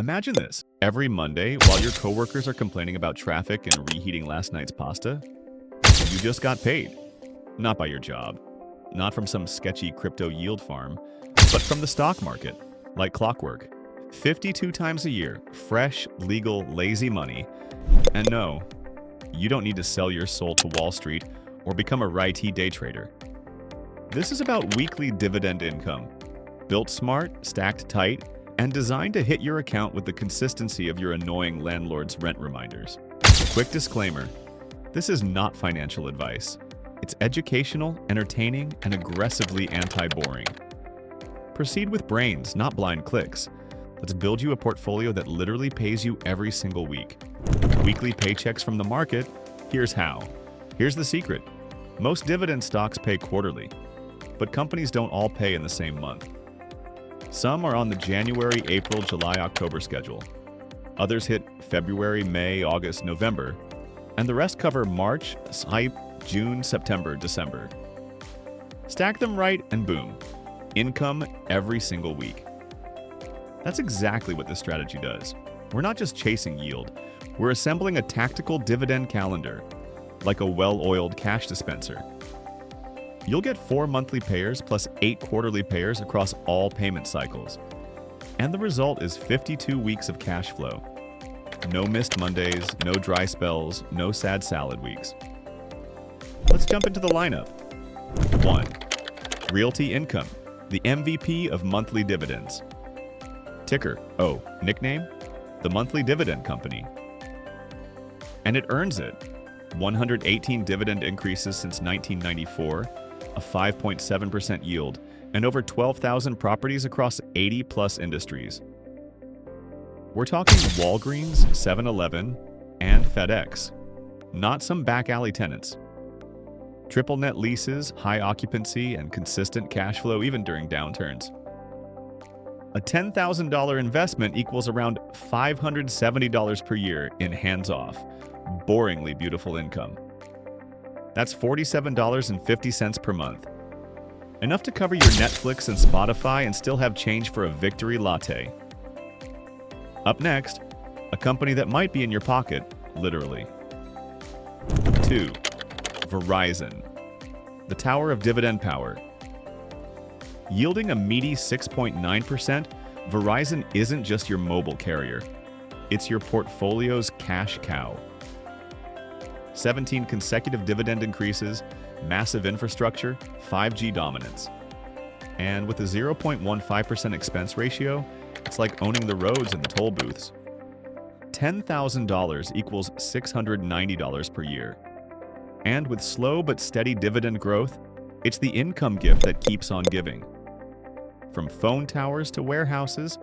Imagine this. Every Monday, while your coworkers are complaining about traffic and reheating last night's pasta, you just got paid. Not by your job, not from some sketchy crypto yield farm, but from the stock market, like clockwork. 52 times a year, fresh, legal, lazy money. And no, you don't need to sell your soul to Wall Street or become a righty day trader. This is about weekly dividend income, built smart, stacked tight, and designed to hit your account with the consistency of your annoying landlord's rent reminders. Quick disclaimer, this is not financial advice. It's educational, entertaining, and aggressively anti-boring. Proceed with brains, not blind clicks. Let's build you a portfolio that literally pays you every single week. Weekly paychecks from the market? Here's how. Here's the secret. Most dividend stocks pay quarterly, but companies don't all pay in the same month. Some are on the January, April, July, October schedule. Others hit February, May, August, November, and the rest cover March, June, September, December. Stack them right and boom, income every single week. That's exactly what this strategy does. We're not just chasing yield, we're assembling a tactical dividend calendar, like a well-oiled cash dispenser. You'll get 4 monthly payers plus 8 quarterly payers across all payment cycles. And the result is 52 weeks of cash flow. No missed Mondays, no dry spells, no sad salad weeks. Let's jump into the lineup. 1. Realty Income, the MVP of monthly dividends. Ticker, nickname, the Monthly Dividend Company. And it earns it. 118 dividend increases since 1994, a 5.7% yield, and over 12,000 properties across 80-plus industries. We're talking Walgreens, 7-Eleven, and FedEx, not some back alley tenants. Triple net leases, high occupancy, and consistent cash flow even during downturns. A $10,000 investment equals around $570 per year in hands-off, boringly beautiful income. That's $47.50 per month. Enough to cover your Netflix and Spotify and still have change for a victory latte. Up next, a company that might be in your pocket, literally. 2. Verizon, the tower of dividend power. Yielding a meaty 6.9%, Verizon isn't just your mobile carrier. It's your portfolio's cash cow. 17 consecutive dividend increases, massive infrastructure, 5G dominance. And with a 0.15% expense ratio, it's like owning the roads and the toll booths. $10,000 equals $690 per year. And with slow but steady dividend growth, it's the income gift that keeps on giving. From phone towers to warehouses,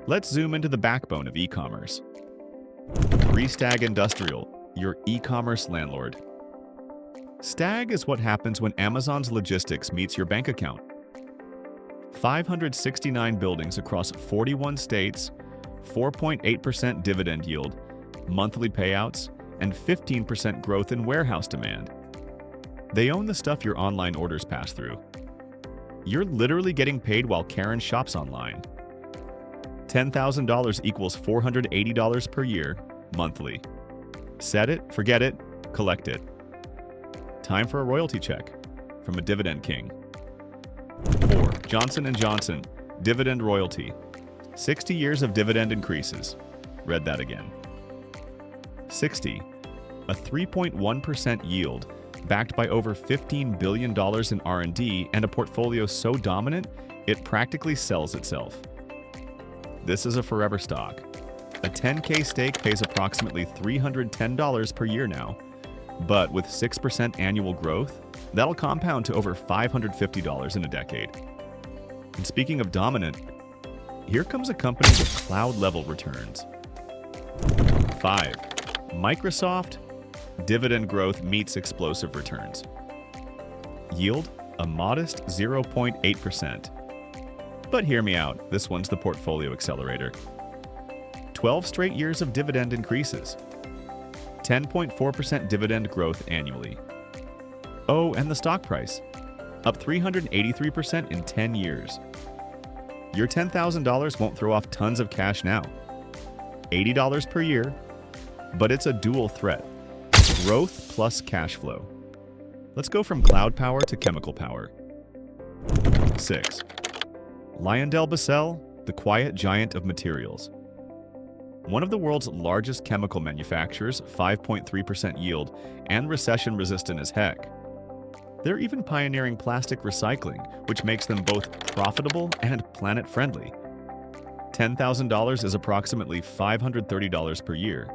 let's zoom into the backbone of e-commerce. 3 Stag Industrial, your e-commerce landlord. Stag is what happens when Amazon's logistics meets your bank account. 569 buildings across 41 states, 4.8% dividend yield, monthly payouts, and 15% growth in warehouse demand. They own the stuff your online orders pass through. You're literally getting paid while Karen shops online. $10,000 equals $480 per year, monthly. Set it, forget it, collect it. Time for a royalty check from a dividend king. 4. Johnson & Johnson, dividend royalty. 60 years of dividend increases. Read that again. 60. A 3.1% yield, backed by over $15 billion in R&D and a portfolio so dominant, it practically sells itself. This is a forever stock. A 10K stake pays approximately $310 per year now, but with 6% annual growth, that'll compound to over $550 in a decade. And speaking of dominant, here comes a company with cloud-level returns. 5. Microsoft, dividend growth meets explosive returns. Yield, a modest 0.8%. But hear me out, this one's the portfolio accelerator. 12 straight years of dividend increases. 10.4% dividend growth annually. Oh, and the stock price, up 383% in 10 years. Your $10,000 won't throw off tons of cash now, $80 per year, but it's a dual threat: growth plus cash flow. Let's go from cloud power to chemical power. 6. LyondellBasell, the quiet giant of materials. One of the world's largest chemical manufacturers, 5.3% yield, and recession-resistant as heck. They're even pioneering plastic recycling, which makes them both profitable and planet-friendly. $10,000 is approximately $530 per year,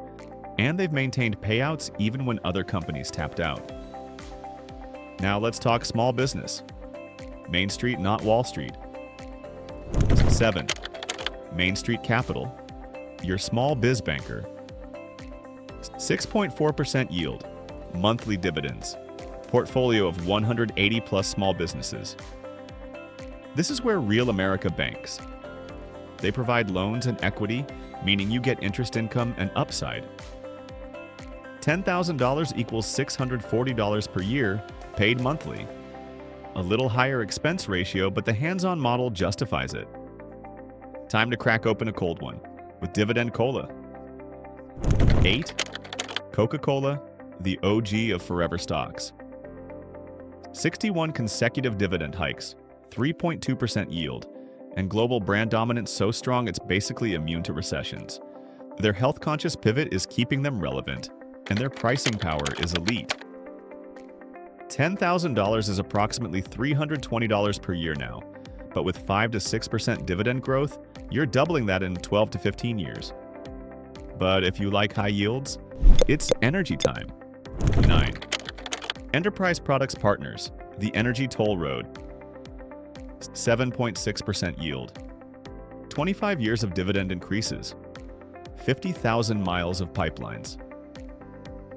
and they've maintained payouts even when other companies tapped out. Now let's talk small business. Main Street, not Wall Street. 7. Main Street Capital, your small biz banker. 6.4% yield, monthly dividends, portfolio of 180 plus small businesses. This is where Real America banks. They provide loans and equity, meaning you get interest income and upside. $10,000 equals $640 per year, paid monthly. A little higher expense ratio, but the hands-on model justifies it. Time to crack open a cold one with Dividend Cola. 8. Coca-Cola, the OG of forever stocks. 61 consecutive dividend hikes, 3.2% yield, and global brand dominance so strong it's basically immune to recessions. Their health-conscious pivot is keeping them relevant, and their pricing power is elite. $10,000 is approximately $320 per year now, but with 5 to 6% dividend growth, you're doubling that in 12 to 15 years. But if you like high yields, it's energy time. 9. Enterprise Products Partners, the Energy Toll Road. 7.6% yield. 25 years of dividend increases. 50,000 miles of pipelines.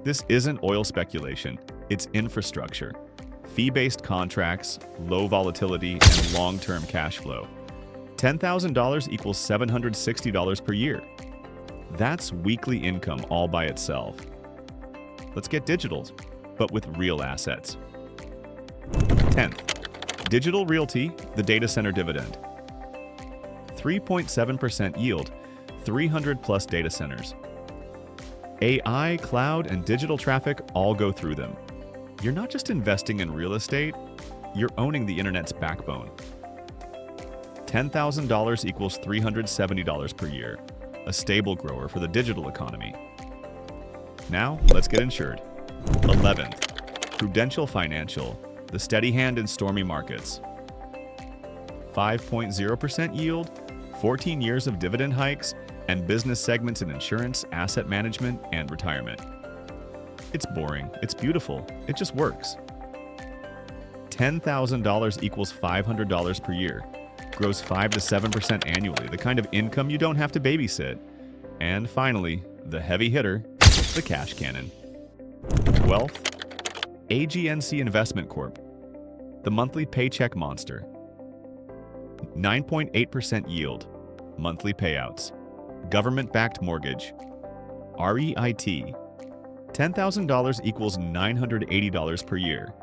This isn't oil speculation, it's infrastructure. Fee-based contracts, low volatility, and long-term cash flow. $10,000 equals $760 per year. That's weekly income all by itself. Let's get digital, but with real assets. 10th, Digital Realty, the data center dividend. 3.7% yield, 300 plus data centers. AI, cloud, and digital traffic all go through them. You're not just investing in real estate, you're owning the internet's backbone. $10,000 equals $370 per year, a stable grower for the digital economy. Now, let's get insured. 11th, Prudential Financial, the steady hand in stormy markets. 5.0% yield, 14 years of dividend hikes, and business segments in insurance, asset management, and retirement. It's boring, it's beautiful, it just works. $10,000 equals $500 per year, grows 5 to 7% annually, the kind of income you don't have to babysit. And finally, the heavy hitter, the cash cannon. 12th, AGNC Investment Corp, the monthly paycheck monster. 9.8% yield, monthly payouts, government-backed mortgage, REIT. $10,000 equals $980 per year,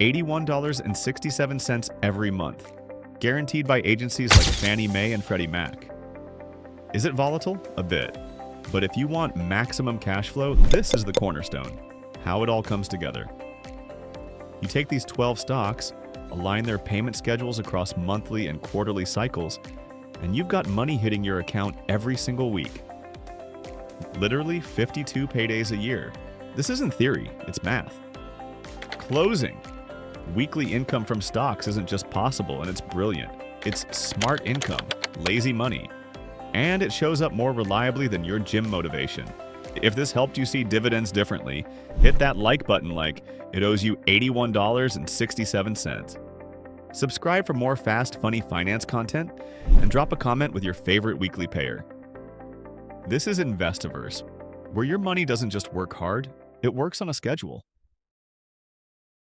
$81.67 every month, guaranteed by agencies like Fannie Mae and Freddie Mac. Is it volatile? A bit. But if you want maximum cash flow, this is the cornerstone. How it all comes together. You take these 12 stocks, align their payment schedules across monthly and quarterly cycles, and you've got money hitting your account every single week. Literally 52 paydays a year. This isn't theory, it's math. Closing. Weekly income from stocks isn't just possible and it's brilliant. It's smart income, lazy money, and it shows up more reliably than your gym motivation. If this helped you see dividends differently, hit that like button like it owes you $81.67. Subscribe for more fast, funny finance content, and drop a comment with your favorite weekly payer. This is Investiverse, where your money doesn't just work hard, it works on a schedule.